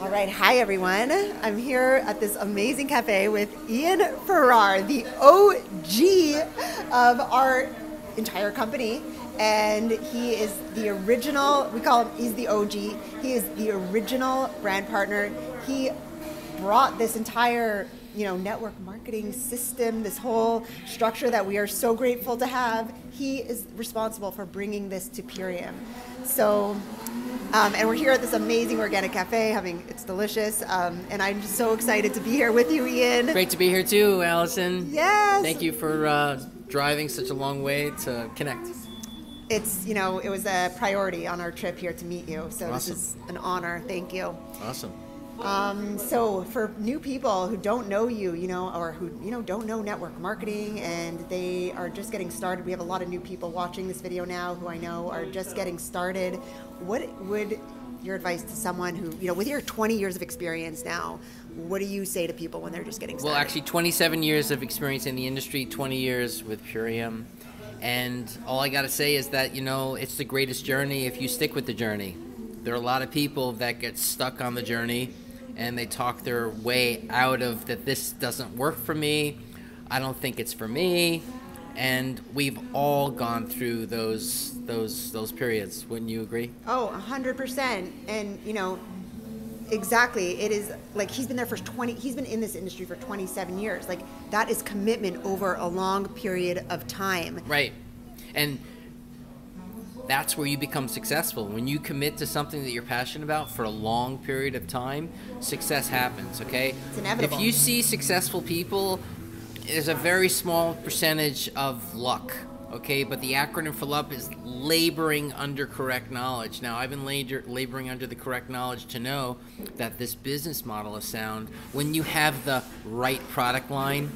All right, hi everyone. I'm here at this amazing cafe with Ian Ferrar, the OG of our entire company. And he is the original, we call him, he's the OG. He is the original brand partner. He brought this entire, network marketing system, this whole structure that we are so grateful to have. He is responsible for bringing this to Purium. So, and we're here at this amazing organic cafe, it's delicious. And I'm just so excited to be here with you, Ian. Great to be here too, Allison. Yes. Thank you for driving such a long way to connect. It's, it was a priority on our trip here to meet you. So Awesome. This is an honor. Thank you. Awesome. So for new people who don't know you, or who, don't know network marketing and they are just getting started, we have a lot of new people watching this video now who I know are just getting started. What would your advice to someone who, with your 20 years of experience now, what do you say to people when they're just getting started? Well, actually 27 years of experience in the industry, 20 years with Purium. And all I got to say is that, it's the greatest journey if you stick with the journey. There are a lot of people that get stuck on the journey and they talk their way out of that this doesn't work for me, I don't think it's for me, and we've all gone through those periods. Wouldn't you agree? Oh, 100%. And, exactly. It is like he's been in this industry for 27 years. Like that is commitment over a long period of time. Right. And that's where you become successful. When you commit to something that you're passionate about for a long period of time, success happens, okay? It's inevitable. If you see successful people, there's a very small percentage of luck, okay? But the acronym for luck is laboring under correct knowledge. Now, I've been laboring under the correct knowledge to know that this business model is sound when you have the right product line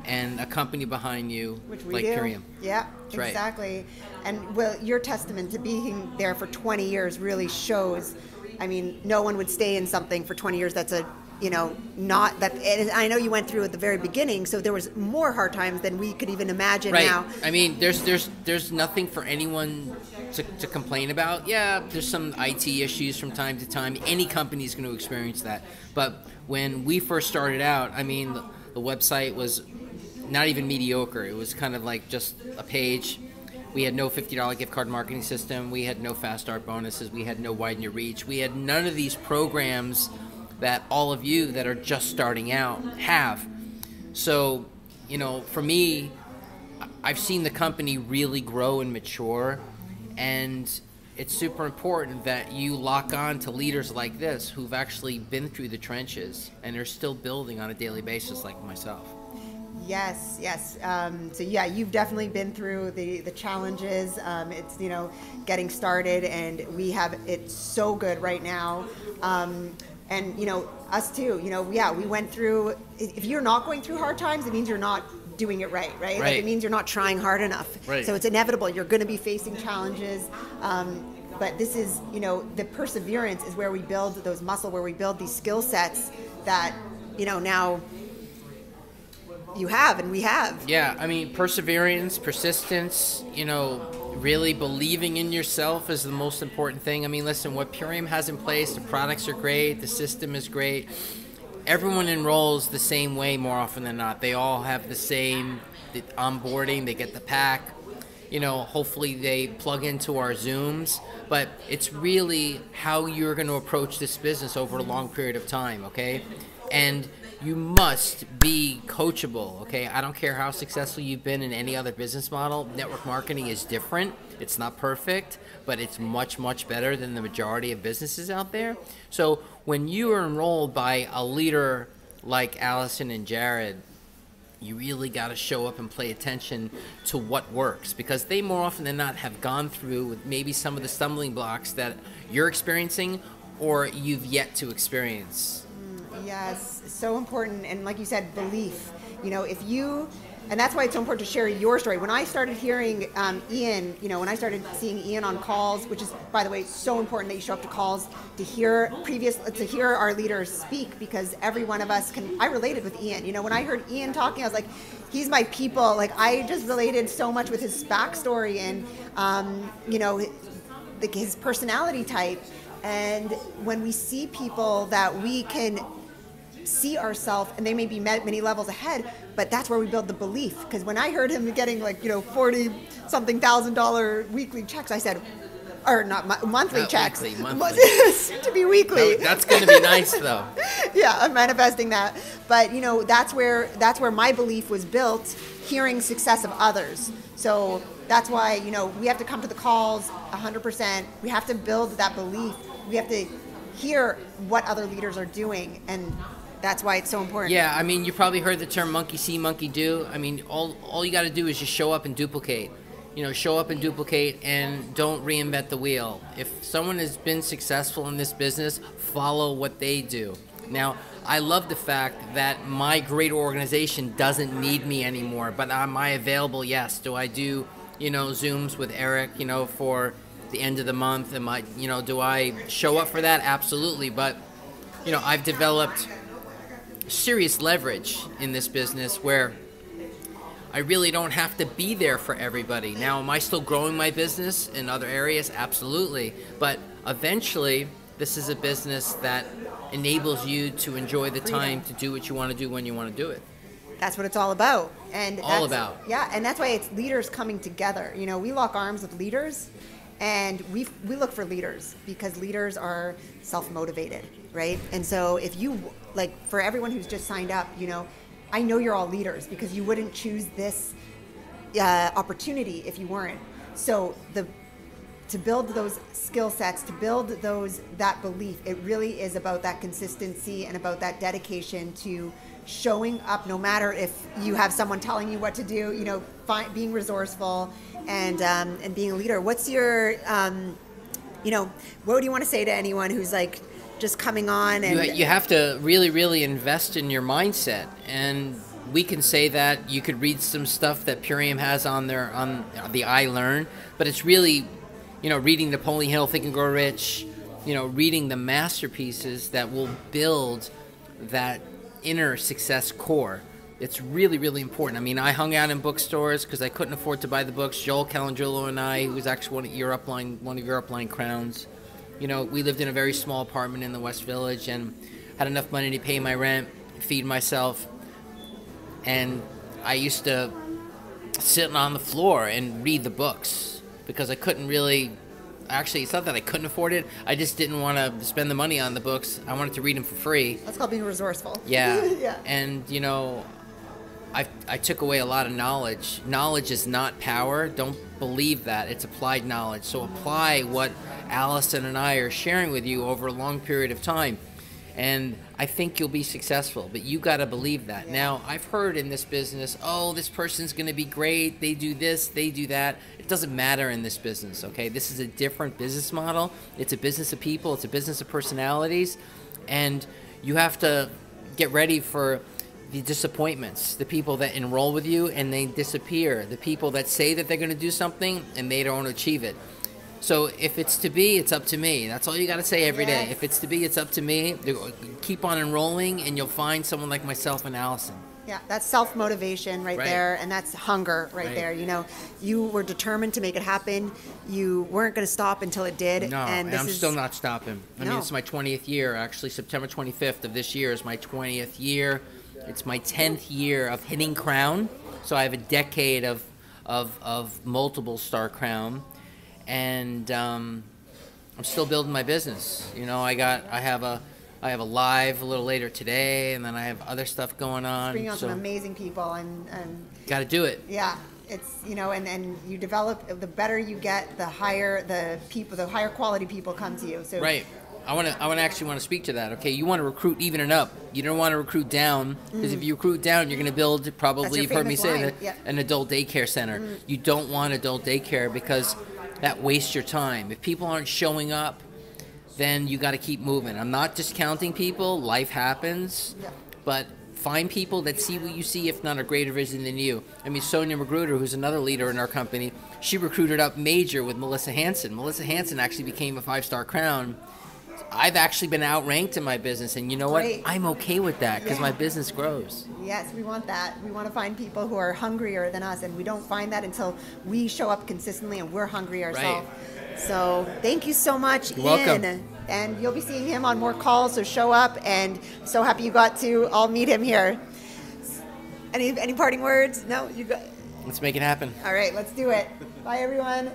and a company behind you, which we like do. Purium. Yeah, That's exactly. Right. And well, your testament to being there for 20 years really shows. I mean, no one would stay in something for 20 years that's not that. I know you went through at the very beginning, so there was more hard times than we could even imagine now. I mean, there's nothing for anyone to complain about. Yeah, there's some IT issues from time to time. Any company is going to experience that. But when we first started out, I mean, the website was not even mediocre. It was kind of like just a page. We had no $50 gift card marketing system. We had no fast start bonuses. We had no widen your reach. We had none of these programs that all of you that are just starting out have. So, for me, I've seen the company really grow and mature, and it's super important that you lock on to leaders like this who've actually been through the trenches and are still building on a daily basis like myself. Yes. So yeah, you've definitely been through the challenges. It's, getting started, and we have it so good right now. And, us too, we went through, if you're not going through hard times, it means you're not doing it right? Like it means you're not trying hard enough. Right. So it's inevitable. You're going to be facing challenges. But this is, the perseverance is where we build those muscle, where we build these skill sets that, now you have and we have. Yeah, I mean, perseverance, persistence, really believing in yourself is the most important thing. I mean, listen, what Purium has in place, the products are great, the system is great. Everyone enrolls the same way more often than not. They all have the same onboarding, they get the pack. Hopefully they plug into our Zooms, but it's really how you're going to approach this business over a long period of time, okay? And you must be coachable, okay? I don't care how successful you've been in any other business model. Network marketing is different. It's not perfect, but it's much, much better than the majority of businesses out there. So when you are enrolled by a leader like Allison and Jared, you really got to show up and pay attention to what works, because they more often than not have gone through maybe some of the stumbling blocks that you're experiencing or you've yet to experience. Yes, so important. And like you said, belief. And that's why it's so important to share your story. When I started hearing Ian, when I started seeing Ian on calls, which is, by the way, so important that you show up to calls to hear our leaders speak, because every one of us I related with Ian. When I heard Ian talking, I was like, he's my people. Like, I just related so much with his backstory and, his personality type. And when we see people that we can see ourselves, and they may be many levels ahead, but that's where we build the belief. Because when I heard him getting like, $40-something thousand weekly checks, I said, or monthly Not checks. Weekly, monthly. Soon to be weekly. That's going to be nice, though. Yeah, I'm manifesting that. But that's where my belief was built, hearing success of others. So that's why we have to come to the calls 100%. We have to build that belief. We have to hear what other leaders are doing, and that's why it's so important. Yeah, I mean, you probably heard the term monkey see, monkey do. I mean, all you got to do is just show up and duplicate. Show up and duplicate, and don't reinvent the wheel. If someone has been successful in this business, follow what they do. Now, I love the fact that my great organization doesn't need me anymore, but am I available? Yes. Do I do, Zooms with Eric, for the end of the month? Do I show up for that? Absolutely. But, I've developed serious leverage in this business where I really don't have to be there for everybody. Now, am I still growing my business in other areas? Absolutely. But eventually, this is a business that enables you to enjoy the time to do what you want to do when you want to do it. That's what it's all about. And Yeah, and that's why it's leaders coming together. We lock arms with leaders, and we look for leaders because leaders are self-motivated, right? And so if you, for everyone who's just signed up, I know you're all leaders because you wouldn't choose this opportunity if you weren't. So to build those skill sets, to build that belief, it really is about that consistency and about that dedication to showing up, no matter if you have someone telling you what to do. Being resourceful and being a leader. What's your, what do you want to say to anyone who's just coming on? And you have to really, really invest in your mindset. And we can say that you could read some stuff that Purium has on the I Learn, but it's really, reading Napoleon Hill, Think and Grow Rich, reading the masterpieces that will build that inner success core. It's really, really important. I mean, I hung out in bookstores because I couldn't afford to buy the books. Joel Calangelo and I, who was actually one of your upline crowns, we lived in a very small apartment in the West Village and had enough money to pay my rent, feed myself. And I used to sit on the floor and read the books because I couldn't really, actually, it's not that I couldn't afford it. I just didn't want to spend the money on the books. I wanted to read them for free. That's called being resourceful. Yeah. Yeah. And, I took away a lot of knowledge. Knowledge is not power. Don't believe that. It's applied knowledge. So apply what Allison and I are sharing with you over a long period of time. And I think you'll be successful, but you got to believe that. Yeah. Now, I've heard in this business, this person's going to be great. They do this, they do that. It doesn't matter in this business, okay? This is a different business model. It's a business of people. It's a business of personalities. And you have to get ready for the disappointments, the people that enroll with you and they disappear, the people that say that they're going to do something and they don't achieve it. So if it's to be, it's up to me. That's all you got to say every day. If it's to be, it's up to me. Keep on enrolling and you'll find someone like myself and Allison. Yeah, that's self-motivation right there, and that's hunger right there. You were determined to make it happen. You weren't going to stop until it did. No, and I'm still not stopping. I mean, it's my 20th year. Actually, September 25th of this year is my 20th year. It's my 10th year of hitting crown. So I have a decade of multiple star crown. And I'm still building my business. I have a live a little later today, and then I have other stuff going on. Bringing on some amazing people, and got to do it. Yeah, it's and you develop. The better you get, the higher the higher quality people come to you. So right. I actually want to speak to that. Okay, you want to recruit even and up. You don't want to recruit down, because if you recruit down, you're going to build, probably you've heard me say that, an adult daycare center. You don't want adult daycare because that wastes your time. If people aren't showing up, then you got to keep moving. I'm not discounting people. Life happens, but find people that see what you see, if not a greater vision than you. I mean, Sonia Magruder, who's another leader in our company, she recruited up major with Melissa Hansen. Melissa Hansen actually became a 5-star crown. I've actually been outranked in my business, and you know what? I'm okay with that because my business grows. Yes, we want that. We want to find people who are hungrier than us, and we don't find that until we show up consistently and we're hungry ourselves. So thank you so much, Ian. You're welcome. and you'll be seeing him on more calls, so show up, and so happy you got to all meet him here. Any parting words? No? You got. Let's make it happen. All right, let's do it. Bye, everyone.